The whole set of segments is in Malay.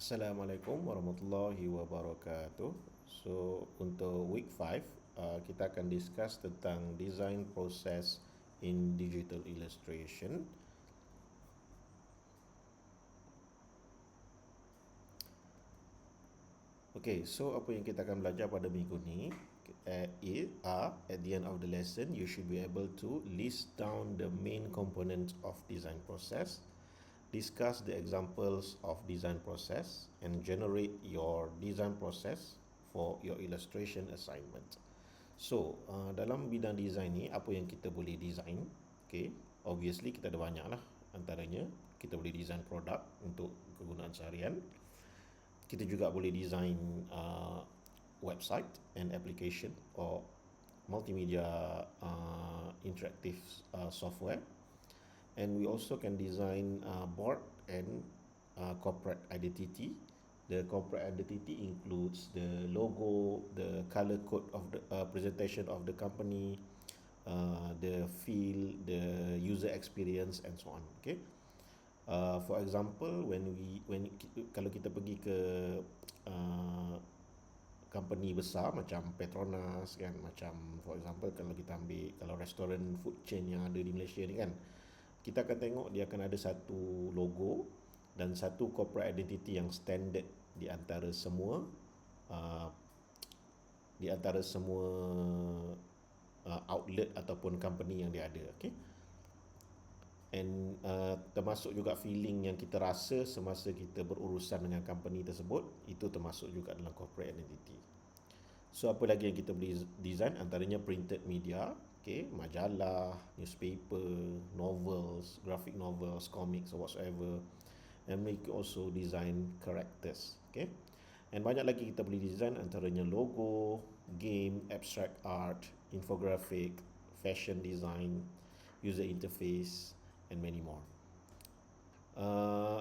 Assalamualaikum warahmatullahi wabarakatuh. So, untuk week 5, kita akan discuss tentang design process in digital illustration. Okay, so apa yang kita akan belajar pada minggu ni at the end of the lesson, you should be able to list down the main components of design process, discuss the examples of design process, and generate your design process for your illustration assignment. So, dalam bidang design ni, apa yang kita boleh design? Okay, obviously kita ada banyak lah. Antaranya, kita boleh design produk untuk kegunaan seharian. Kita juga boleh design website and application or multimedia interactive software. And we also can design board and corporate identity. The corporate identity includes the logo, the color code of the presentation of the company, the feel, the user experience, and so on. Okay. For example, kalau kita pergi ke company besar macam Petronas kan, macam for example kalau restoran food chain yang ada di Malaysia ni kan, kita akan tengok dia akan ada satu logo dan satu corporate identity yang standard di antara semua uh, outlet ataupun company yang dia ada. Okay. And termasuk juga feeling yang kita rasa semasa kita berurusan dengan company tersebut, itu termasuk juga dalam corporate identity. So apa lagi yang kita boleh design? Antaranya printed media, okay, majalah, newspaper, novels, graphic novels, comics or whatsoever. And we can also design characters, okay. And banyak lagi kita boleh design, antaranya logo, game, abstract art, infographic, fashion design, user interface, and many more.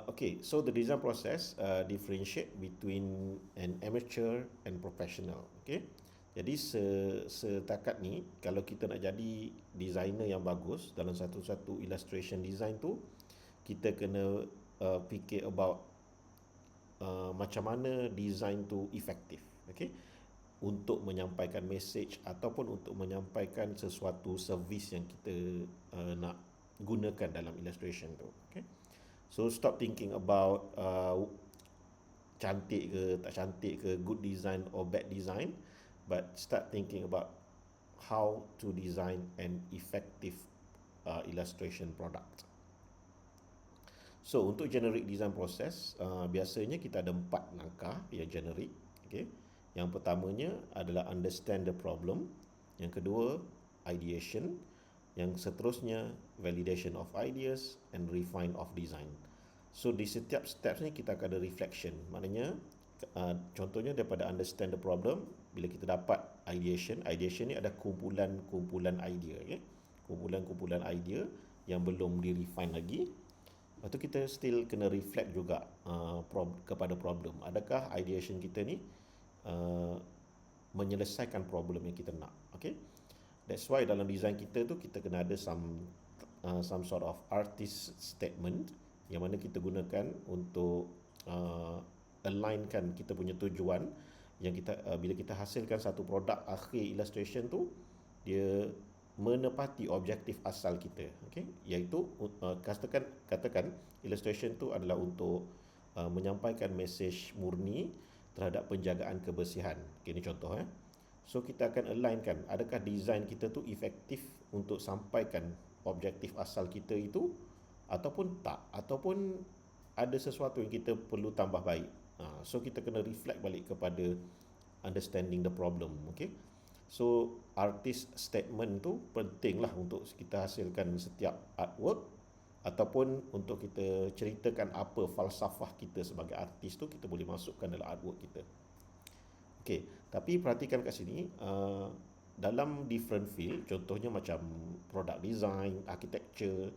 Okay, so the design process differentiate between an amateur and professional. Okay, jadi setakat ni, kalau kita nak jadi designer yang bagus dalam satu-satu illustration design tu, kita kena fikir about macam mana design tu efektif. Okay, untuk menyampaikan message ataupun untuk menyampaikan sesuatu servis yang kita nak gunakan dalam illustration tu. Okay, so stop thinking about cantik ke tak cantik ke, good design or bad design, but start thinking about how to design an effective illustration product. So untuk generate design process, biasanya kita ada 4 langkah yang generate. Okay, yang pertamanya adalah understand the problem, yang kedua ideation, yang seterusnya validation of ideas, and refine of design. So di setiap steps ni kita akan ada reflection. Maknanya contohnya daripada understand the problem, bila kita dapat ideation ni ada kumpulan idea, okay? Kumpulan idea yang belum di refine lagi. Lepas tu kita still kena reflect juga kepada problem. Adakah ideation kita ni menyelesaikan problem yang kita nak? Okay? That's why dalam design kita tu kita kena ada some sort of artist statement yang mana kita gunakan untuk alignkan kita punya tujuan yang kita bila kita hasilkan satu produk akhir illustration tu, dia menepati objektif asal kita. Okay, iaitu katakan illustration tu adalah untuk menyampaikan mesej murni terhadap penjagaan kebersihan. Okay, ini contoh. So kita akan alignkan adakah design kita tu efektif untuk sampaikan objektif asal kita itu ataupun tak, ataupun ada sesuatu yang kita perlu tambah baik. So kita kena reflect balik kepada understanding the problem. Okay, so artist statement tu penting lah untuk kita hasilkan setiap artwork, ataupun untuk kita ceritakan apa falsafah kita sebagai artis tu, kita boleh masukkan dalam artwork kita. Okay, tapi perhatikan kat sini, dalam different field, contohnya macam product design, architecture,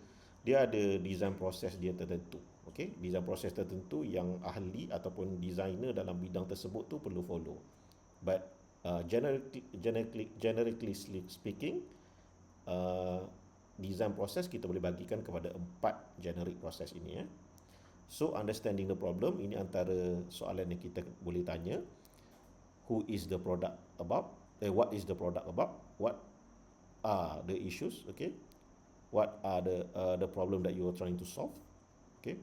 dia ada design proses dia tertentu. Okay, design proses tertentu yang ahli ataupun designer dalam bidang tersebut tu perlu follow. But generically speaking, design proses kita boleh bagikan kepada 4 generic proses ini. So understanding the problem, ini antara soalan yang kita boleh tanya. Who is the product about? What is the product about? What are the issues? Okay. What are the problem that you are trying to solve? Okay.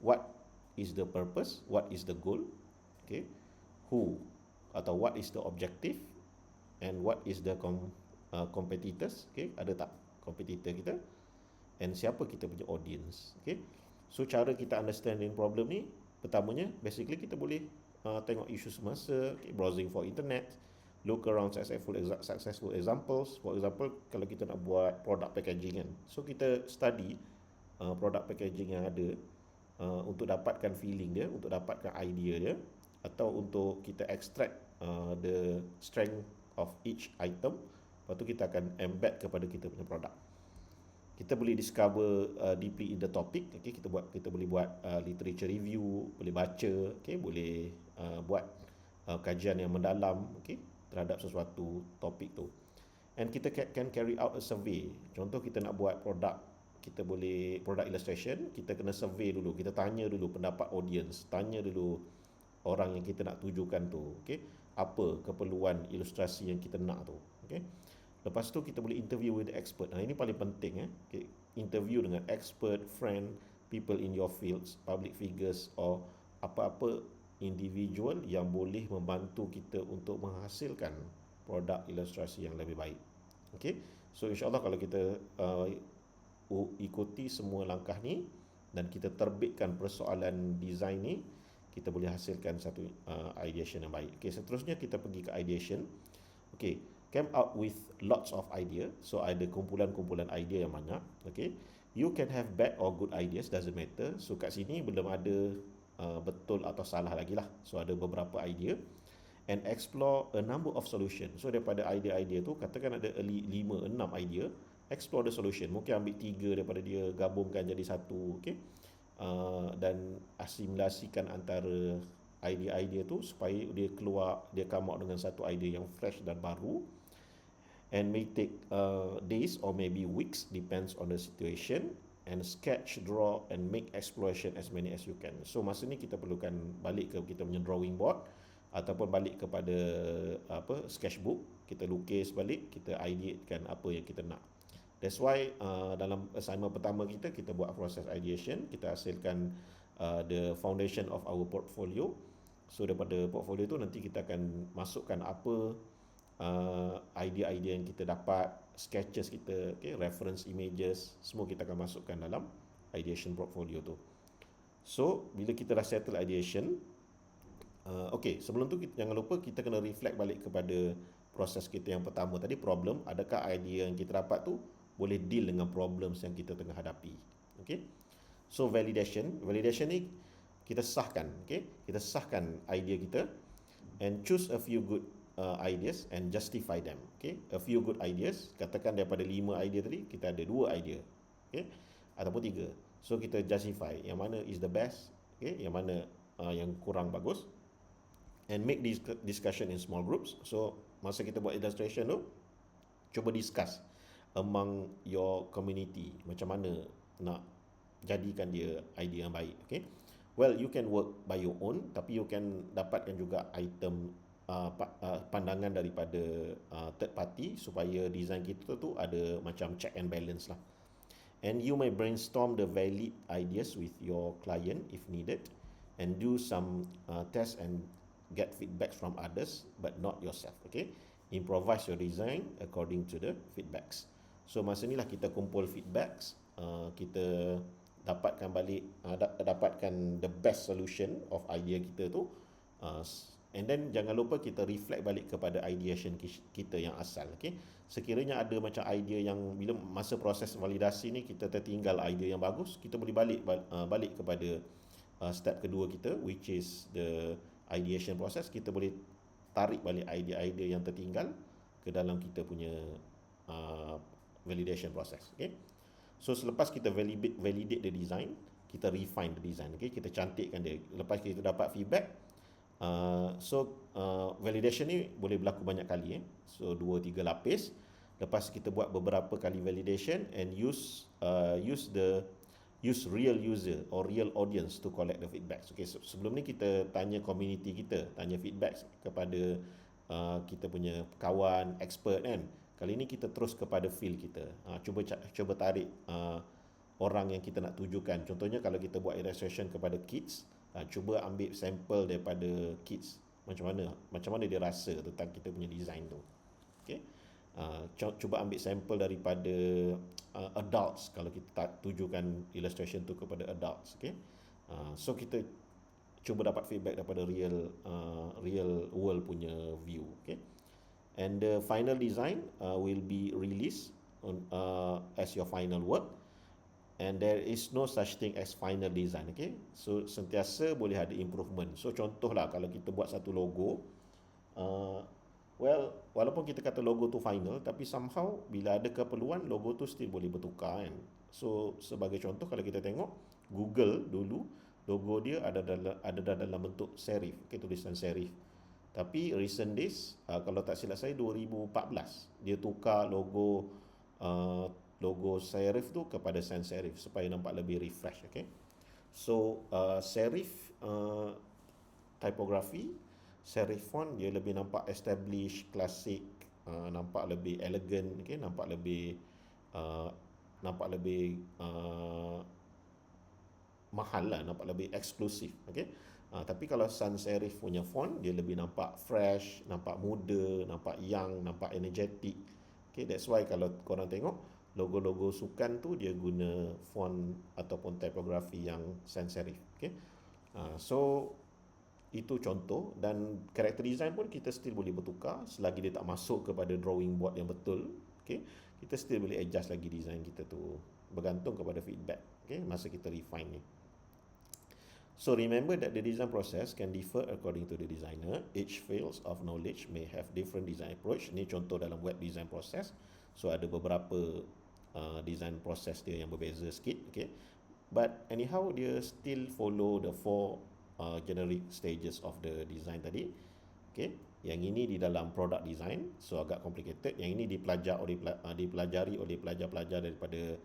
What is the purpose? What is the goal? Okay. Who atau what is the objective? And what is the competitors? Okay. Ada tak competitor kita? And siapa kita punya audience? Okay. So cara kita understanding problem ni, pertamanya basically kita boleh tengok isu semasa, okay, browsing for internet, look around successful examples. For example, kalau kita nak buat product packaging kan, so kita study product packaging yang ada untuk dapatkan feeling dia, untuk dapatkan idea dia, atau untuk kita extract the strength of each item. Lepas tu kita akan embed kepada kita punya produk. Kita boleh discover deeply in the topic. Okay, kita boleh buat literature review, boleh baca, okay, boleh buat kajian yang mendalam, okay, terhadap sesuatu topik tu. And kita can carry out a survey. Contoh kita nak buat produk, kita boleh product illustration, kita kena survey dulu, kita tanya dulu pendapat audience, tanya dulu orang yang kita nak tujukan tu, okay, apa keperluan ilustrasi yang kita nak tu, okay. Lepas tu kita boleh interview with the expert. Ini paling penting. Okay. Interview dengan expert, friend, people in your fields, public figures or apa-apa individual yang boleh membantu kita untuk menghasilkan produk ilustrasi yang lebih baik. Okay. So insyaAllah kalau kita ikuti semua langkah ni dan kita terbitkan persoalan design ni, kita boleh hasilkan satu ideation yang baik. Okay, seterusnya kita pergi ke ideation. Okay, came out with lots of idea. So ada kumpulan-kumpulan idea yang banyak. Okay, you can have bad or good ideas, doesn't matter. So kat sini belum ada betul atau salah lagi lah. So ada beberapa idea and explore a number of solution. So daripada idea-idea tu, katakan ada 5-6 idea, explore the solution. Mungkin ambil 3 daripada dia, gabungkan jadi satu, okay, dan asimilasikan antara idea-idea tu supaya dia keluar, dia come out dengan satu idea yang fresh dan baru. And may take days or maybe weeks, depends on the situation. And sketch, draw and make exploration as many as you can. So masa ni kita perlukan balik ke kita punya drawing board ataupun balik kepada sketchbook, kita lukis balik, kita ideatekan apa yang kita nak. That's why dalam assignment pertama kita buat process ideation, kita hasilkan the foundation of our portfolio. So daripada portfolio tu nanti kita akan masukkan apa idea-idea yang kita dapat, sketches kita, okay, reference images, semua kita akan masukkan dalam ideation portfolio tu. So bila kita dah settle ideation, okay, sebelum tu jangan lupa kita kena reflect balik kepada proses kita yang pertama tadi, problem. Adakah idea yang kita dapat tu boleh deal dengan problems yang kita tengah hadapi. Okay, so validation ni kita sahkan, okay, kita sahkan idea kita and choose a few good ideas and justify them. Okay, a few good ideas, katakan daripada 5 idea tadi kita ada 2 idea, okay, ataupun 3. So kita justify yang mana is the best, okay, yang mana yang kurang bagus, and make this discussion in small groups. So masa kita buat illustration tu, cuba discuss among your community macam mana nak jadikan dia idea yang baik. Okay, well, you can work by your own, tapi you can dapatkan juga item pandangan daripada third party supaya design kita tu ada macam check and balance lah. And you may brainstorm the valid ideas with your client if needed and do some tests and get feedback from others but not yourself. Okay, improvise your design according to the feedbacks. So masa ni lah kita kumpul feedbacks, kita dapatkan balik, dapatkan the best solution of idea kita tu, and then jangan lupa kita reflect balik kepada ideation kita yang asal. Okay, sekiranya ada macam idea yang bila masa proses validasi ni kita tertinggal idea yang bagus, kita boleh balik kepada step kedua kita, which is the ideation process. Kita boleh tarik balik idea-idea yang tertinggal ke dalam kita punya validation process. Okay, so selepas kita validate the design, kita refine the design. Okay, kita cantikkan dia. Lepas kita dapat feedback, validation ni boleh berlaku banyak kali. So 2-3 lapis. Lepas kita buat beberapa kali validation and use the use real user or real audience to collect the feedback. Okay, sebelum ni kita tanya community kita, tanya feedback kepada kita punya kawan, expert kan. Kali ni kita terus kepada field kita. Cuba tarik orang yang kita nak tujukan. Contohnya kalau kita buat illustration kepada kids, cuba ambil sampel daripada kids. Macam mana dia rasa tentang kita punya design tu. Okay. Cuba ambil sampel daripada adults kalau kita tak tujukan illustration tu kepada adults. Okay. So kita cuba dapat feedback daripada real world punya view. Okay. And the final design will be released as your final work. And there is no such thing as final design. Okay. So sentiasa boleh ada improvement. So contohlah kalau kita buat satu logo, walaupun kita kata logo tu final, tapi somehow bila ada keperluan logo tu still boleh bertukar kan. So sebagai contoh, kalau kita tengok Google dulu, logo dia ada dalam bentuk serif, okay, tulisan serif. Tapi recent days, kalau tak silap saya 2014, dia tukar logo serif tu kepada sans serif supaya nampak lebih refresh. Okay. So serif typography, serif font dia lebih nampak established, klasik, nampak lebih elegant, okay, nampak lebih mahal lah, nampak lebih eksklusif. Okay. Tapi kalau sans serif punya font, dia lebih nampak fresh, nampak muda, nampak young, nampak energetic. Okay, that's why kalau korang tengok logo-logo sukan tu dia guna font ataupun typography yang sans serif. Okay. So itu contoh, dan character design pun kita still boleh bertukar selagi dia tak masuk kepada drawing board yang betul. Okay, kita still boleh adjust lagi design kita tu bergantung kepada feedback. Okay, masa kita refine ni. So remember that the design process can differ according to the designer. Each fields of knowledge may have different design approach. Ni contoh dalam web design process. So ada beberapa design process dia yang berbeza sikit. Okay, but anyhow dia still follow the 4 generic stages of the design tadi. Okay, yang ini di dalam product design, so agak complicated. Yang ini dipelajari oleh pelajar-pelajar daripada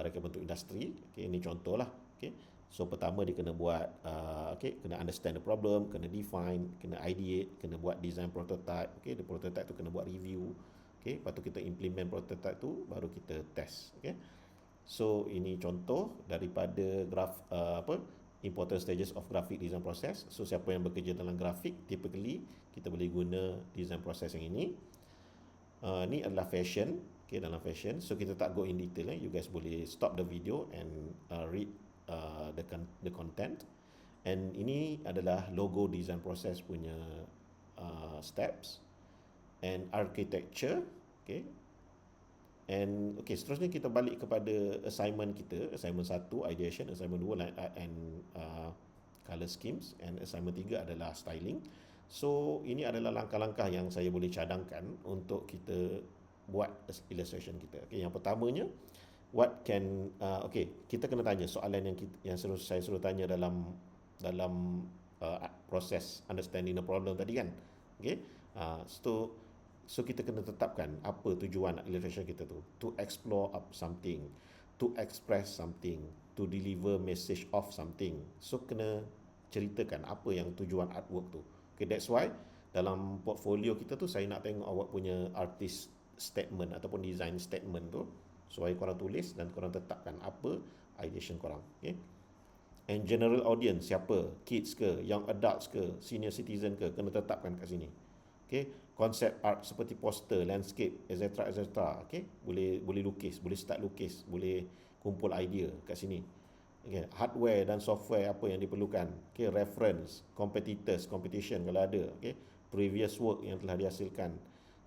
reka bentuk industri. Okay, ini contoh lah. Okay, so pertama dia kena buat kena understand the problem, kena define, kena ideate, kena buat design prototype. Okay, the prototype tu kena buat review. Okay, lepas tu kita implement prototype tu, baru kita test. Okay, so ini contoh daripada important stages of graphic design process. So siapa yang bekerja dalam grafik, typically kita boleh guna design process yang ini. Ni adalah fashion. Okay, dalam fashion, so kita tak go in detail. You guys boleh stop the video and read the content. And ini adalah logo design process punya steps. And architecture. Okay. And okay, seterusnya kita balik kepada assignment kita. Assignment 1 ideation, assignment 2 line art and color schemes, and assignment 3 adalah styling. So ini adalah langkah-langkah yang saya boleh cadangkan untuk kita buat illustration kita. Okay, yang pertamanya, what can kita kena tanya soalan yang saya suruh tanya dalam proses understanding the problem tadi kan. Okay. So kita kena tetapkan apa tujuan illustration kita tu. To explore up something, to express something, to deliver message of something. So kena ceritakan apa yang tujuan artwork tu. Okay, that's why dalam portfolio kita tu saya nak tengok awak punya artist statement ataupun design statement tu, supaya korang tulis dan korang tetapkan apa ideation korang. Okay. And general audience siapa? Kids ke, young adults ke, senior citizen ke, kena tetapkan kat sini. Okay, konsep art seperti poster, landscape, etc. Okay, boleh lukis, boleh start lukis, boleh kumpul idea kat sini. Okay, hardware dan software apa yang diperlukan. Okay, reference, competitors, competition kalau ada. Okay, previous work yang telah dihasilkan.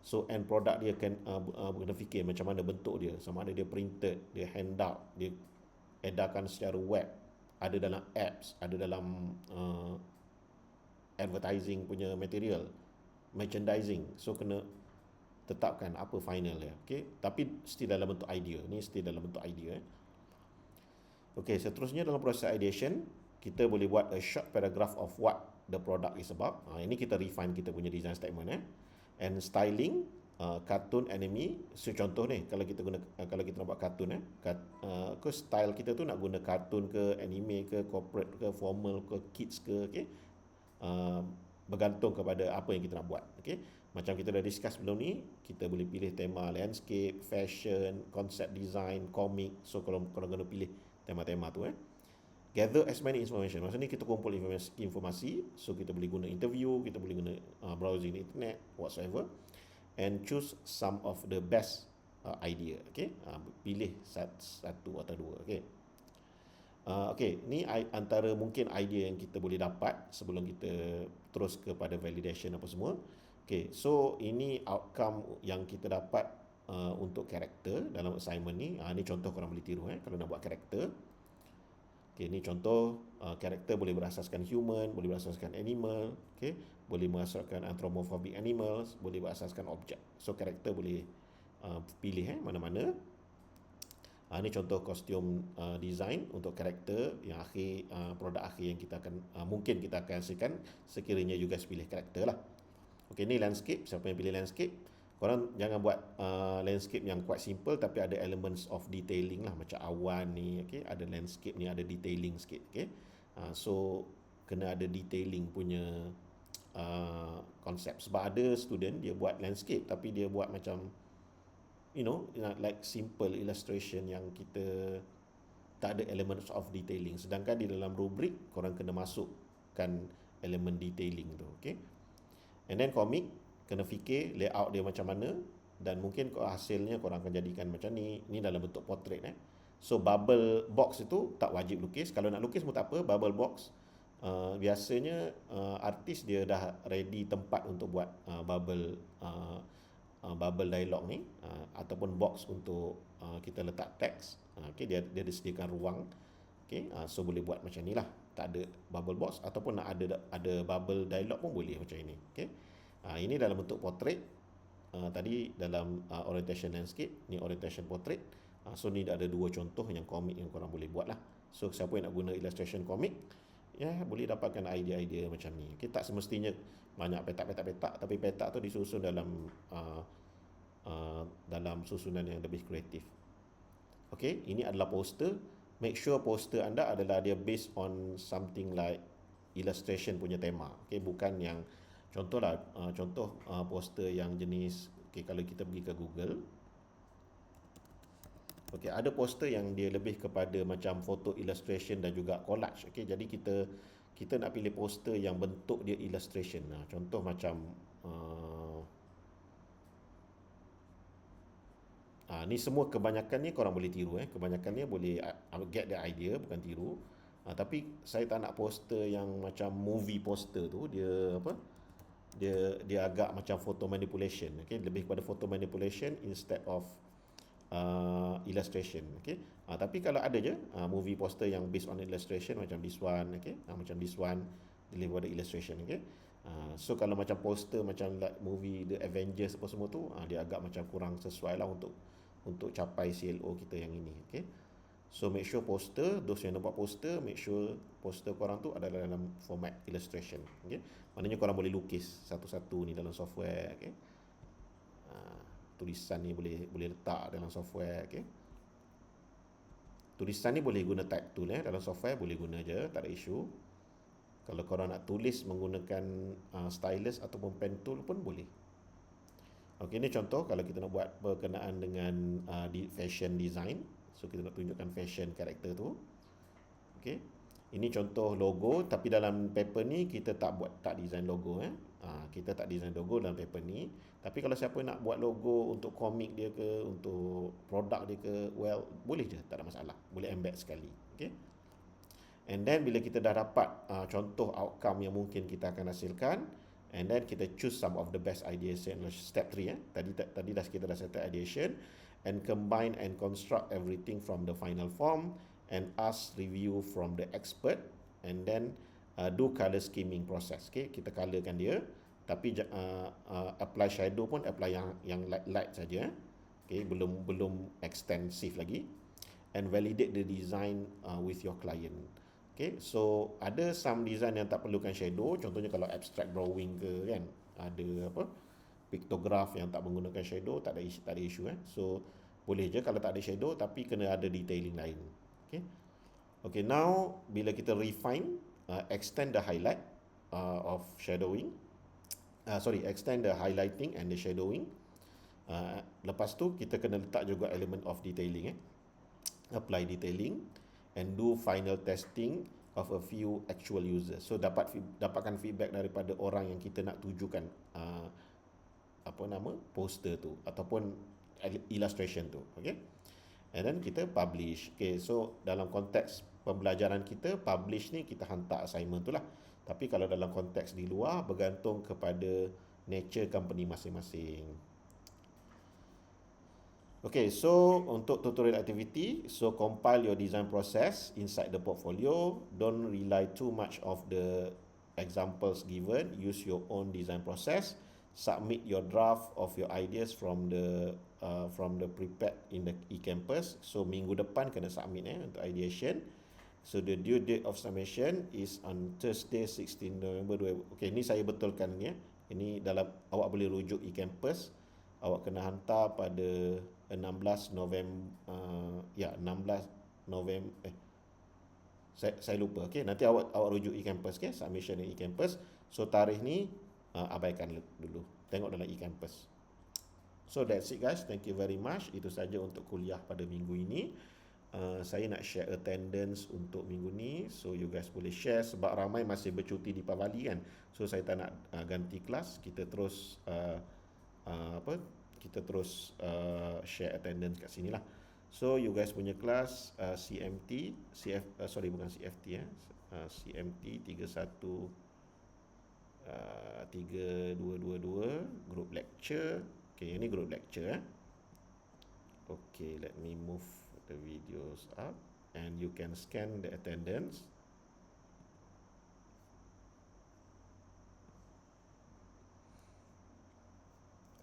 So end product dia kena fikir macam mana bentuk dia, sama ada dia printed, dia handout, dia edarkan secara web, ada dalam apps, ada dalam advertising punya material, merchandising. So kena tetapkan apa final dia. Okay, tapi still dalam bentuk idea. Ni still dalam bentuk idea. Okay, seterusnya dalam proses ideation, kita boleh buat a short paragraph of what the product is about. Ini kita refine kita punya design statement. And styling, kartun anime. So contoh ni, kalau kita guna kalau kita nak buat kartun ke style kita tu nak guna kartun ke anime ke corporate ke formal ke kids ke, okey. Uh, Bergantung kepada apa yang kita nak buat, okey. Macam kita dah discuss sebelum ni, kita boleh pilih tema landscape, fashion, concept design, komik. So kalau kena pilih tema-tema tu gather as many information. Maksudnya kita kumpul informasi, so kita boleh guna interview, kita boleh guna browsing the internet whatsoever, and choose some of the best idea, okay. Pilih satu atau dua, okay. Okay, ni antara mungkin idea yang kita boleh dapat sebelum kita terus kepada validation apa semua. Okay, so ini outcome yang kita dapat untuk karakter dalam assignment ni. Ni contoh korang boleh tiru kalau nak buat karakter. Okay, ni contoh karakter boleh berasaskan human, boleh berasaskan animal, okay, boleh berasaskan anthropomorphic animals, boleh berasaskan objek. So karakter boleh pilih mana-mana. Ini contoh kostum design untuk karakter yang akhir, produk akhir yang kita akan mungkin kita akan hasilkan sekiranya juga pilih karakter lah. Okey, ni landscape. Siapa yang pilih landscape, korang jangan buat landscape yang quite simple tapi ada elements of detailing lah, macam awan ni, okey, ada landscape ni ada detailing sikit, okey. So kena ada detailing punya konsep. Sebab ada student dia buat landscape tapi dia buat macam like simple illustration yang kita tak ada elements of detailing. Sedangkan di dalam rubrik korang kena masukkan elemen detailing tu, okey. And then komik kena fikir layout dia macam mana, dan mungkin hasilnya korang akan jadikan macam ni dalam bentuk portrait So bubble box itu tak wajib lukis. Kalau nak lukis pun tak apa. Bubble box biasanya artis dia dah ready tempat untuk buat bubble dialog ni, ataupun box untuk kita letak teks. Okay, dia disediakan ruang. Okay, so boleh buat macam ni lah. Tak ada bubble box ataupun nak ada bubble dialog pun boleh macam ini. Okay, ini dalam bentuk portrait. Tadi dalam orientation landscape, ni orientation portrait. So ni ada dua contoh yang komik yang korang boleh buat lah. So siapa yang nak guna illustration komik, boleh dapatkan idea-idea macam ni. Okay, tak semestinya banyak petak-petak, tapi petak tu disusun dalam susunan yang lebih kreatif. Okay, ini adalah poster. Make sure poster anda adalah dia based on something like illustration punya tema. Okay, bukan yang contoh poster yang jenis, okay, kalau kita pergi ke Google, okay, ada poster yang dia lebih kepada macam photo illustration dan juga collage. Okay, jadi kita nak pilih poster yang bentuk dia illustration. Contoh macam ni semua kebanyakan ni korang boleh tiru. Kebanyakan ni boleh get the idea, bukan tiru. Tapi saya tak nak poster yang macam movie poster tu, dia agak macam photo manipulation. Okay, lebih kepada photo manipulation instead of illustration. Okay, tapi kalau ada je movie poster yang based on illustration macam this one, okay, macam this one, lebih kepada illustration. Okay, so kalau macam poster macam like movie The Avengers apa semua tu, dia agak macam kurang sesuai lah untuk capai CLO kita yang ini. Okay, so make sure poster, those yang nak buat poster, make sure poster korang tu adalah dalam format illustration. Okay, maknanya korang boleh lukis satu-satu ni dalam software. Okay, tulisan ni boleh letak dalam software. Okay, tulisan ni boleh guna type tool dalam software, boleh guna je, tak ada isu. Kalau korang nak tulis menggunakan stylus ataupun pen tool pun boleh. Okey, ini contoh kalau kita nak buat berkenaan dengan fashion design. So kita nak tunjukkan fashion karakter tu. Okey, ini contoh logo, tapi dalam paper ni kita tak design logo. Kita tak design logo dalam paper ni. Tapi kalau siapa nak buat logo untuk komik dia ke, untuk produk dia ke, well, boleh je, tak ada masalah. Boleh embed sekali. Okey. And then bila kita dah dapat contoh outcome yang mungkin kita akan hasilkan, and then kita choose some of the best ideas. Step 3 tadi kita dah settle ideation, and combine and construct everything from the final form, and ask review from the expert, and then do color scheming process. Okay, kita colorkan dia, tapi apply shadow pun apply yang light saja. Okay, belum extensive lagi. And validate the design with your client. Okay, so ada some design yang tak perlukan shadow. Contohnya kalau abstract drawing ke kan, ada piktograf yang tak menggunakan shadow, tak ada isu So boleh je kalau tak ada shadow, tapi kena ada detailing lain. Okay. Okay, now bila kita refine, extend the highlight of shadowing, extend the highlighting and the shadowing. Lepas tu kita kena letak juga element of detailing, apply detailing and do final testing of a few actual users. So dapatkan feedback daripada orang yang kita nak tujukan poster tu ataupun illustration tu. Okay, and then kita publish. Okay, so dalam konteks pembelajaran kita, publish ni kita hantar assignment tu lah. Tapi kalau dalam konteks di luar, bergantung kepada nature company masing-masing. Okay, so untuk tutorial activity, so compile your design process inside the portfolio. Don't rely too much of the examples given. Use your own design process. Submit your draft of your ideas from the prepared in the eCampus. So minggu depan kena submit untuk ideation. So the due date of submission is on Thursday 16 November 2020. Okay, ni saya betulkan ni. Ini dalam, awak boleh rujuk eCampus. Awak kena hantar pada 16 November 16 November saya lupa. Okay, nanti awak rujuk eCampus, okay? Submission di eCampus. So tarikh ni abaikan dulu. Tengok dalam eCampus. So that's it guys. Thank you very much. Itu saja untuk kuliah pada minggu ini. Saya nak share attendance untuk minggu ni. So you guys boleh share sebab ramai masih bercuti di Pavali kan. So saya tak nak ganti kelas. Kita terus share attendance kat sini lah. So you guys punya kelas CMT bukan CFT CMT 3222 group lecture. Okay, ini group lecture Okay, let me move the videos up and you can scan the attendance.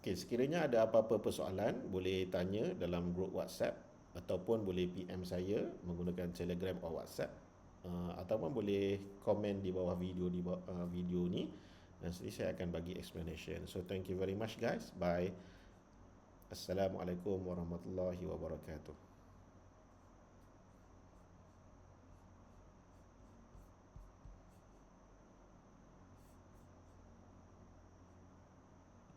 Okay, sekiranya ada apa-apa persoalan, boleh tanya dalam grup WhatsApp ataupun boleh PM saya menggunakan Telegram atau WhatsApp, ataupun boleh komen di bawah video ni dan nanti saya akan bagi explanation. So thank you very much guys. Bye. Assalamualaikum warahmatullahi wabarakatuh.